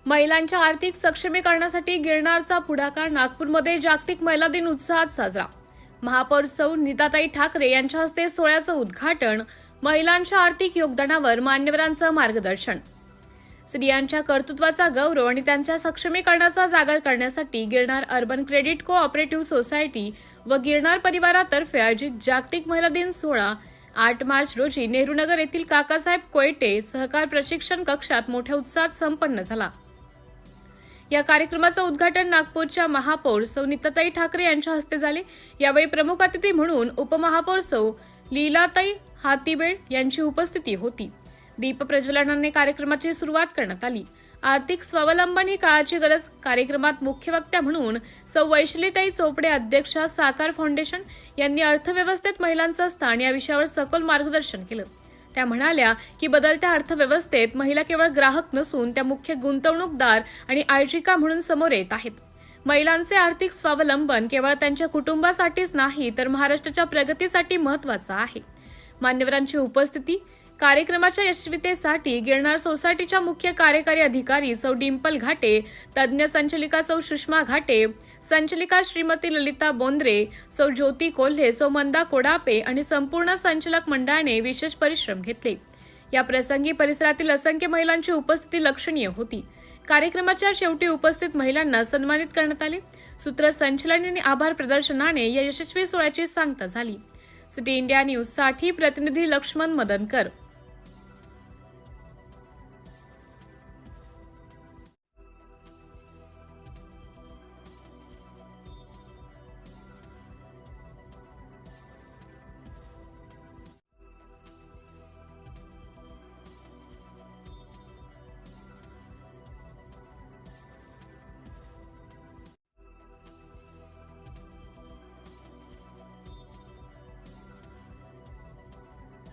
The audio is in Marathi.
महिलांच्या आर्थिक सक्षमीकरणासाठी गिरणारचा पुढाकार. नागपूरमध्ये जागतिक महिला दिन उत्साहात साजरा. महापौर सौ नीताताई ठाकरे यांच्या हस्ते सोहळ्याचं उद्घाटन. महिलांच्या आर्थिक योगदानावर मान्यवरांचं मार्गदर्शन. स्त्रियांच्या कर्तृत्वाचा गौरव आणि त्यांच्या सक्षमीकरणाचा जागर करण्यासाठी Girnar urban credit cooperative society व गिरनार परिवारातर्फे आयोजित जागतिक महिला दिन सोहळा 8 मार्च रोजी नेहरूनगर येथील काकासाहेब कोयटे सहकार प्रशिक्षण कक्षात मोठ्या उत्साहात संपन्न झाला. या कार्यक्रमाचं उद्घाटन नागपूरच्या महापौर सौ नीताताई ठाकरे यांच्या हस्ते झाले. यावेळी प्रमुख अतिथी म्हणून उपमहापौर सौ लीलाताई हातीबेड यांची उपस्थिती होती. दीप प्रज्वलनाने कार्यक्रमाची सुरुवात करण्यात आली. आर्थिक स्वावलंबन ही काळाची गरज. कार्यक्रमात मुख्य वक्त्या म्हणून सौ वैशालीताई चोपडे, अध्यक्षा साकार फाउंडेशन यांनी अर्थव्यवस्थेत महिलांचं स्थान या विषयावर सखोल मार्गदर्शन केलं. त्या म्हणाल्या की बदलत्या अर्थव्यवस्थेत महिला केवळ ग्राहक नसून त्या मुख्य गुंतवणूकदार आणि आयोजिका म्हणून समोर येत आहेत. महिलांचे आर्थिक स्वावलंबन केवळ त्यांच्या कुटुंबासाठीच नाही तर महाराष्ट्राच्या प्रगतीसाठी महत्त्वाचं आहे. मान्यवरांची उपस्थिती. कार्यक्रमाच्या यशस्वीतेसाठी गिरनार सोसायटीच्या मुख्य कार्यकारी अधिकारी सौ डिंपल घाटे, तज्ज्ञ संचालिका सौ सुषमा घाटे, संचालिका श्रीमती ललिता बोंद्रे, सौ ज्योती कोल्हे, सौ मंदा कोडापे आणि संपूर्ण संचालक मंडळाने विशेष परिश्रम घेतले. या प्रसंगी परिसरातील असंख्य महिलांची उपस्थिती लक्षणीय होती. कार्यक्रमाच्या शेवटी उपस्थित महिलांना सन्मानित करण्यात आले. सूत्रसंचालन आणि आभार प्रदर्शनाने या यशस्वी सोहळ्याची सांगता झाली. सिटी इंडिया न्यूजसाठी प्रतिनिधी लक्ष्मण मदनकर.